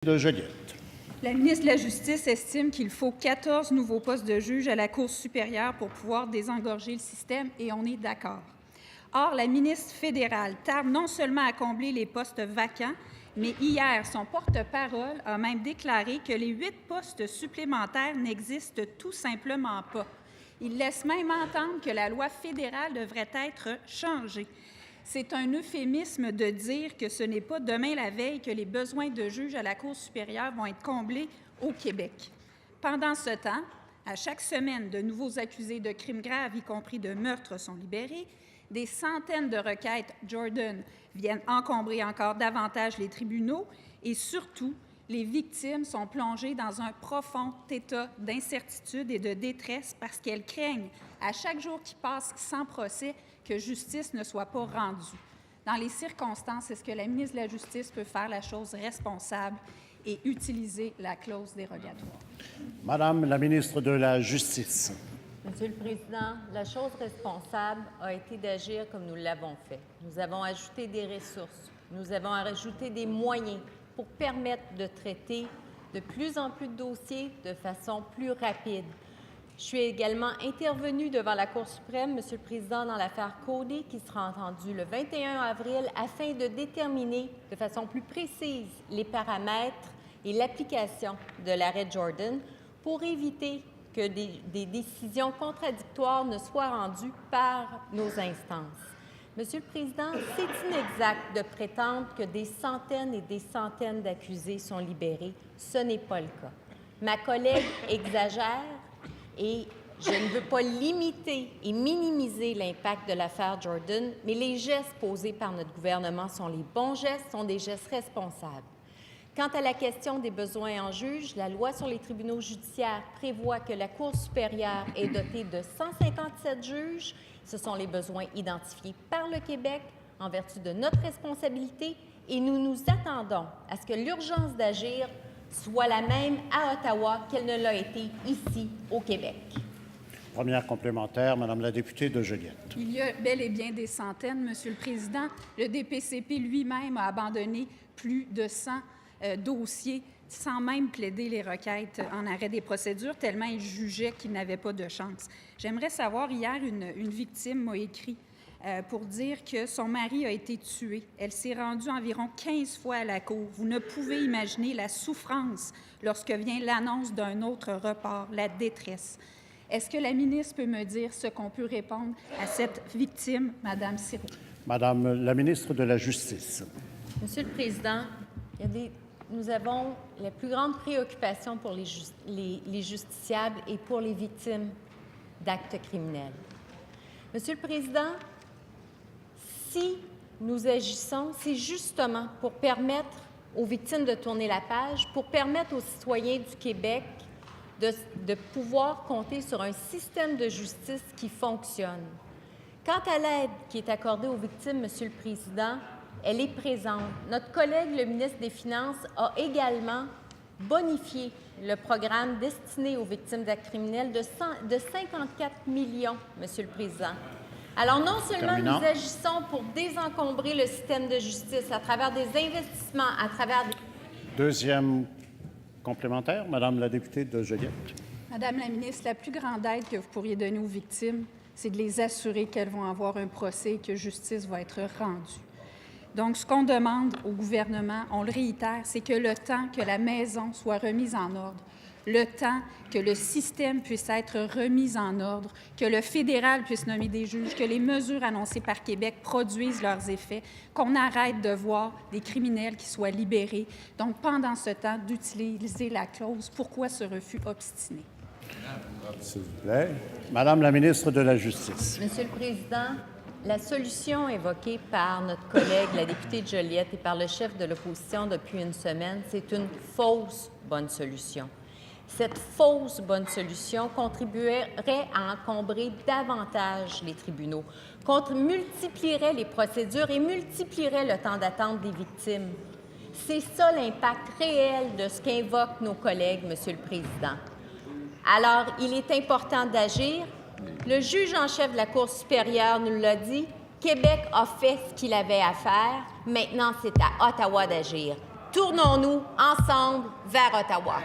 de Joliette. La ministre de la Justice estime qu'il faut 14 nouveaux postes de juges à la Cour supérieure pour pouvoir désengorger le système, et on est d'accord. Or, la ministre fédérale tarde non seulement à combler les postes vacants, mais hier, son porte-parole a même déclaré que les 8 postes supplémentaires n'existent tout simplement pas. Il laisse même entendre que la loi fédérale devrait être changée. C'est un euphémisme de dire que ce n'est pas demain la veille que les besoins de juges à la Cour supérieure vont être comblés au Québec. Pendant ce temps, à chaque semaine, de nouveaux accusés de crimes graves, y compris de meurtres, sont libérés. Des centaines de requêtes Jordan viennent encombrer encore davantage les tribunaux et surtout, les victimes sont plongées dans un profond état d'incertitude et de détresse parce qu'elles craignent, à chaque jour qui passe sans procès, que justice ne soit pas rendue. Dans les circonstances, est-ce que la ministre de la Justice peut faire la chose responsable et utiliser la clause dérogatoire? Madame la ministre de la Justice. Monsieur le Président, la chose responsable a été d'agir comme nous l'avons fait. Nous avons ajouté des ressources, nous avons ajouté des moyens pour permettre de traiter de plus en plus de dossiers de façon plus rapide. Je suis également intervenue devant la Cour suprême, Monsieur le Président, dans l'affaire Cody, qui sera entendue le 21 avril, afin de déterminer de façon plus précise les paramètres et l'application de l'arrêt Jordan pour éviter que des décisions contradictoires ne soient rendues par nos instances. Monsieur le Président, c'est inexact de prétendre que des centaines et des centaines d'accusés sont libérés. Ce n'est pas le cas. Ma collègue exagère et je ne veux pas limiter et minimiser l'impact de l'affaire Jordan, mais les gestes posés par notre gouvernement sont les bons gestes, sont des gestes responsables. Quant à la question des besoins en juges, la loi sur les tribunaux judiciaires prévoit que la Cour supérieure est dotée de 157 juges. Ce sont les besoins identifiés par le Québec en vertu de notre responsabilité et nous nous attendons à ce que l'urgence d'agir soit la même à Ottawa qu'elle ne l'a été ici au Québec. Première complémentaire, Madame la députée de Joliette. Il y a bel et bien des centaines, Monsieur le Président. Le DPCP lui-même a abandonné plus de 100 dossiers sans même plaider les requêtes en arrêt des procédures, tellement il jugeait qu'il n'avait pas de chance. J'aimerais savoir, hier, une victime m'a écrit pour dire que son mari a été tué. Elle s'est rendue environ 15 fois à la cour. Vous ne pouvez imaginer la souffrance lorsque vient l'annonce d'un autre report, la détresse. Est-ce que la ministre peut me dire ce qu'on peut répondre à cette victime, Mme Sirot? Madame la ministre de la Justice. Monsieur le Président, nous avons la plus grande préoccupation pour les justiciables et pour les victimes d'actes criminels. Monsieur le Président, si nous agissons, c'est justement pour permettre aux victimes de tourner la page, pour permettre aux citoyens du Québec de pouvoir compter sur un système de justice qui fonctionne. Quant à l'aide qui est accordée aux victimes, Monsieur le Président, elle est présente. Notre collègue, le ministre des Finances, a également bonifié le programme destiné aux victimes d'actes criminels de 54 millions, Monsieur le Président. Alors, non seulement nous agissons pour désencombrer le système de justice à travers des investissements, à travers des... Deuxième complémentaire, Madame la députée de Joliette. Madame la ministre, la plus grande aide que vous pourriez donner aux victimes, c'est de les assurer qu'elles vont avoir un procès et que justice va être rendue. Donc, ce qu'on demande au gouvernement, on le réitère, c'est que le temps que la maison soit remise en ordre, le temps que le système puisse être remis en ordre, que le fédéral puisse nommer des juges, que les mesures annoncées par Québec produisent leurs effets, qu'on arrête de voir des criminels qui soient libérés. Donc, pendant ce temps, d'utiliser la clause. Pourquoi ce refus obstiné? S'il vous plaît. Madame la ministre de la Justice. Monsieur le Président, la solution évoquée par notre collègue, la députée de Joliette, et par le chef de l'opposition depuis une semaine, c'est une fausse bonne solution. Cette fausse bonne solution contribuerait à encombrer davantage les tribunaux, multiplierait les procédures et multiplierait le temps d'attente des victimes. C'est ça l'impact réel de ce qu'invoquent nos collègues, Monsieur le Président. Alors, il est important d'agir. Le juge en chef de la Cour supérieure nous l'a dit. Québec a fait ce qu'il avait à faire. Maintenant, c'est à Ottawa d'agir. Tournons-nous ensemble vers Ottawa.